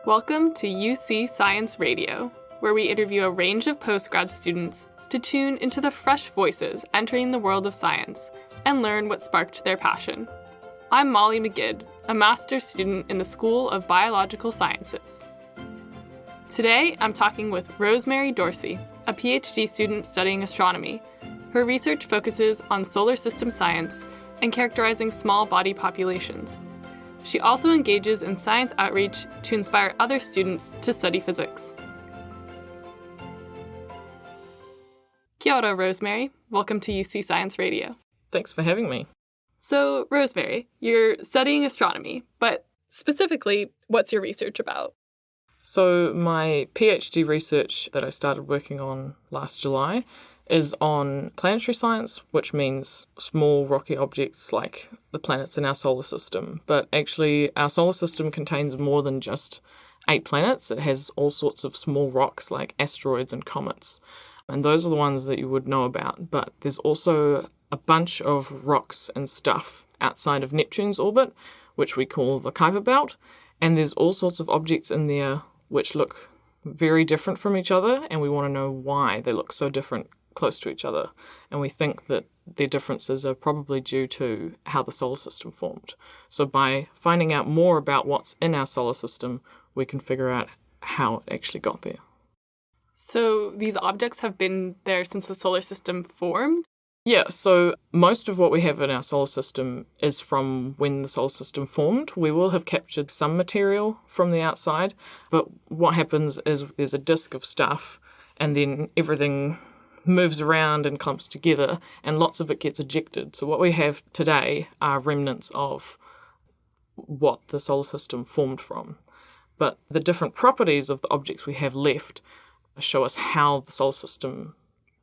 Welcome to UC Science Radio, where we interview a range of postgrad students to tune into the fresh voices entering the world of science and learn what sparked their passion. I'm Molly McGidd, a master's student in the School of Biological Sciences. Today, I'm talking with Rosemary Dorsey, a PhD student studying astronomy. Her research focuses on solar system science and characterizing small body populations. She also engages in science outreach to inspire other students to study physics. Kia ora, Rosemary. Welcome to UC Science Radio. Thanks for having me. So, Rosemary, you're studying astronomy, but specifically, what's your research about? So my PhD research that I started working on last July is on planetary science, which means small rocky objects like the planets in our solar system. But actually, our solar system contains more than just 8 planets. It has all sorts of small rocks like asteroids and comets. And those are the ones that you would know about. But there's also a bunch of rocks and stuff outside of Neptune's orbit, which we call the Kuiper Belt. And there's all sorts of objects in there which look very different from each other, and we want to know why they look so different close to each other. And we think that their differences are probably due to how the solar system formed. So by finding out more about what's in our solar system, we can figure out how it actually got there. So these objects have been there since the solar system formed? Yeah, so most of what we have in our solar system is from when the solar system formed. We will have captured some material from the outside, but what happens is there's a disk of stuff, and then everything moves around and clumps together, and lots of it gets ejected. So what we have today are remnants of what the solar system formed from. But the different properties of the objects we have left show us how the solar system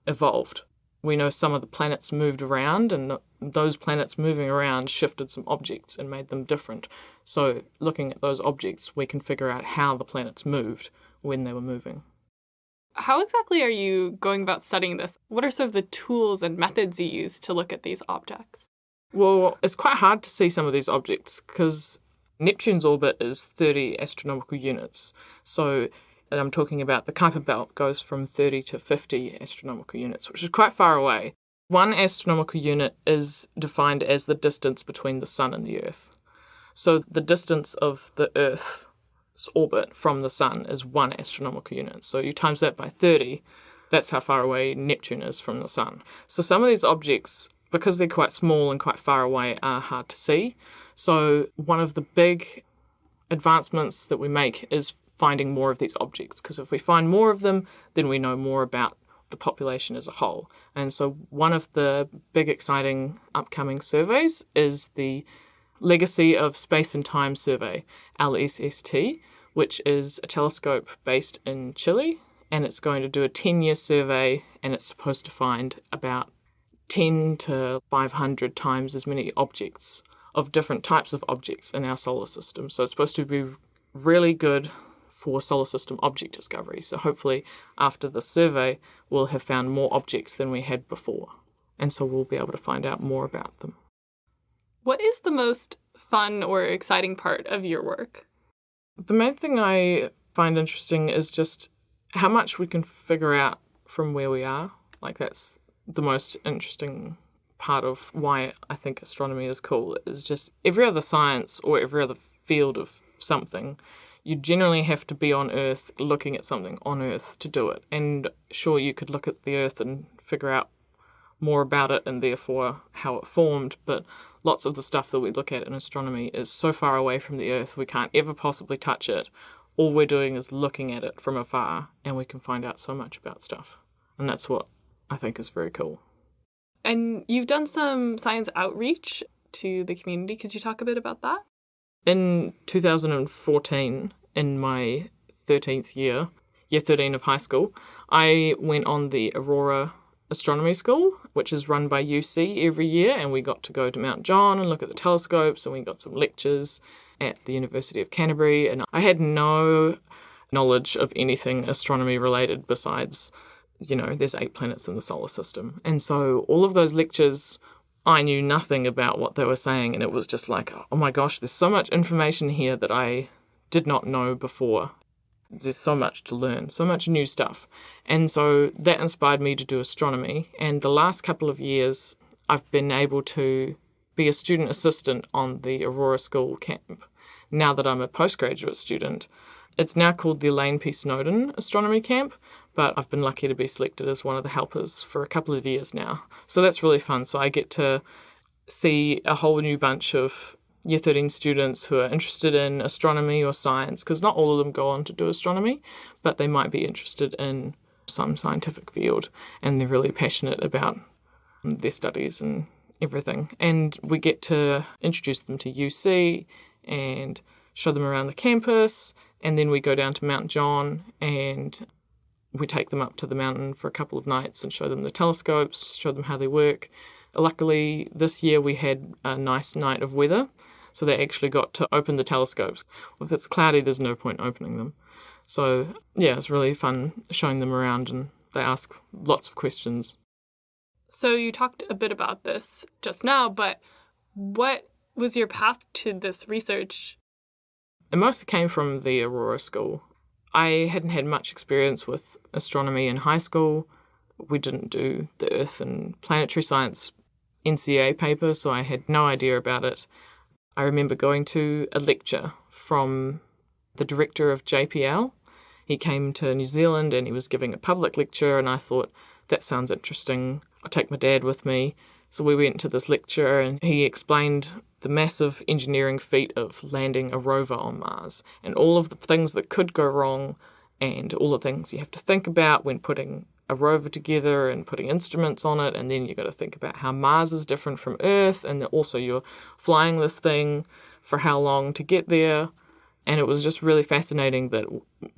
evolved. We know some of the planets moved around, and those planets moving around shifted some objects and made them different. So looking at those objects, we can figure out how the planets moved when they were moving. How exactly are you going about studying this? What are sort of the tools and methods you use to look at these objects? Well, it's quite hard to see some of these objects because Neptune's orbit is 30 astronomical units. So I'm talking about the Kuiper Belt goes from 30 to 50 astronomical units, which is quite far away. 1 astronomical unit is defined as the distance between the Sun and the Earth. So the distance of the Earth's orbit from the Sun is 1 astronomical unit. So you times that by 30, that's how far away Neptune is from the Sun. So some of these objects, because they're quite small and quite far away, are hard to see. So one of the big advancements that we make is finding more of these objects, because if we find more of them, then we know more about the population as a whole. And so one of the big exciting upcoming surveys is the Legacy of Space and Time Survey, LSST, which is a telescope based in Chile, and it's going to do a 10-year survey, and it's supposed to find about 10 to 500 times as many objects of different types of objects in our solar system. So it's supposed to be really good for solar system object discovery. So hopefully after the survey, we'll have found more objects than we had before. And so we'll be able to find out more about them. What is the most fun or exciting part of your work? The main thing I find interesting is just how much we can figure out from where we are. Like, that's the most interesting part of why I think astronomy is cool, is just every other science or every other field of something, you generally have to be on Earth looking at something on Earth to do it. And sure, you could look at the Earth and figure out more about it and therefore how it formed, but lots of the stuff that we look at in astronomy is so far away from the Earth we can't ever possibly touch it. All we're doing is looking at it from afar, and we can find out so much about stuff. And that's what I think is very cool. And you've done some science outreach to the community. Could you talk a bit about that? In 2014, in my 13th year 13 of high school, I went on the Aurora Astronomy School, which is run by UC every year, and we got to go to Mount John and look at the telescopes, and we got some lectures at the University of Canterbury, and I had no knowledge of anything astronomy related besides, there's 8 planets in the solar system. And so all of those lectures, I knew nothing about what they were saying, and it was just like, oh my gosh, there's so much information here that I did not know before. There's so much to learn, so much new stuff. And so that inspired me to do astronomy. And the last couple of years, I've been able to be a student assistant on the Aurora School camp. Now that I'm a postgraduate student, it's now called the Elaine P. Snowden Astronomy Camp, but I've been lucky to be selected as one of the helpers for a couple of years now. So that's really fun. So I get to see a whole new bunch of Year 13 students who are interested in astronomy or science, because not all of them go on to do astronomy, but they might be interested in some scientific field, and they're really passionate about their studies and everything. And we get to introduce them to UC and show them around the campus, and then we go down to Mount John and we take them up to the mountain for a couple of nights and show them the telescopes, show them how they work. Luckily, this year we had a nice night of weather, so they actually got to open the telescopes. If it's cloudy, there's no point opening them. So, yeah, it's really fun showing them around, and they ask lots of questions. So you talked a bit about this just now, but what was your path to this research? It mostly came from the Aurora School. I hadn't had much experience with astronomy in high school. We didn't do the Earth and planetary science NCA paper, so I had no idea about it. I remember going to a lecture from the director of JPL. He came to New Zealand and he was giving a public lecture, and I thought, that sounds interesting. I'll take my dad with me. So we went to this lecture and he explained the massive engineering feat of landing a rover on Mars and all of the things that could go wrong and all the things you have to think about when putting a rover together and putting instruments on it. And then you've got to think about how Mars is different from Earth, and also you're flying this thing for how long to get there. And it was just really fascinating that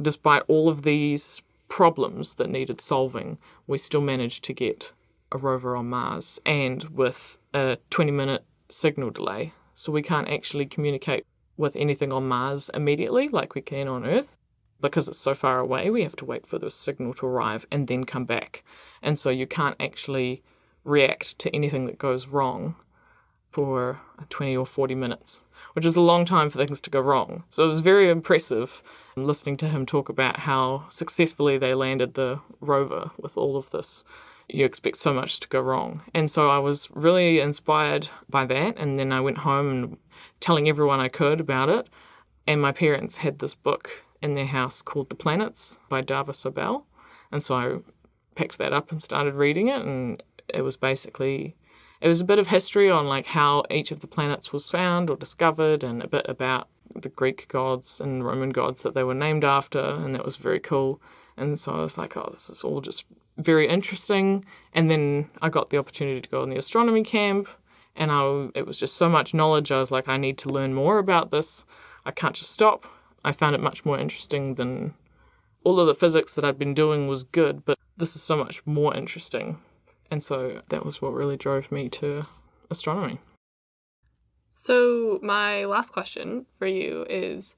despite all of these problems that needed solving, we still managed to get a rover on Mars, and with a 20-minute signal delay. So we can't actually communicate with anything on Mars immediately like we can on Earth. Because it's so far away, we have to wait for the signal to arrive and then come back. And so you can't actually react to anything that goes wrong for 20 or 40 minutes, which is a long time for things to go wrong. So it was very impressive listening to him talk about how successfully they landed the rover with all of this. You expect so much to go wrong. And so I was really inspired by that. And then I went home and telling everyone I could about it. And my parents had this book in their house called The Planets by Dava Sobel. And so I picked that up and started reading it. And it was a bit of history on like how each of the planets was found or discovered, and a bit about the Greek gods and Roman gods that they were named after. And that was very cool. And so I was like, oh, this is all just very interesting. And then I got the opportunity to go on the astronomy camp, and it was just so much knowledge. I was like, I need to learn more about this. I can't just stop. I found it much more interesting than all of the physics that I'd been doing was good, but this is so much more interesting. And so that was what really drove me to astronomy. So my last question for you is,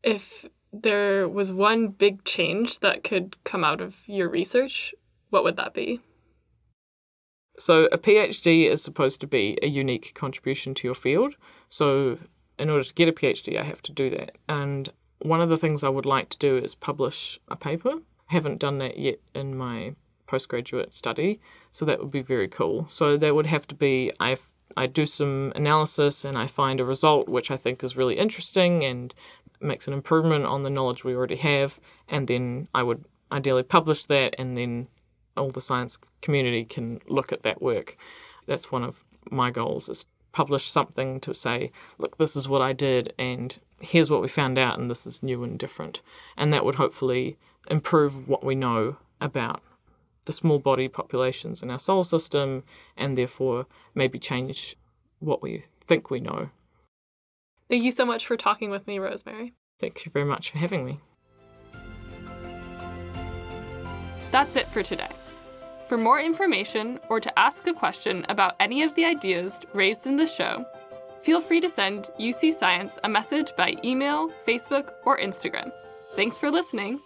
if there was one big change that could come out of your research, what would that be? So a PhD is supposed to be a unique contribution to your field. So in order to get a PhD, I have to do that. And one of the things I would like to do is publish a paper. I haven't done that yet in my postgraduate study, so that would be very cool. So that would have to be, I do some analysis and I find a result which I think is really interesting and makes an improvement on the knowledge we already have, and then I would ideally publish that, and then all the science community can look at that work. That's one of my goals, is publish something to say, look, this is what I did and here's what we found out, and this is new and different. And that would hopefully improve what we know about the small body populations in our solar system, and therefore maybe change what we think we know. Thank you so much for talking with me, Rosemary. Thank you very much for having me. That's it for today. For more information or to ask a question about any of the ideas raised in this show, feel free to send UC Science a message by email, Facebook, or Instagram. Thanks for listening.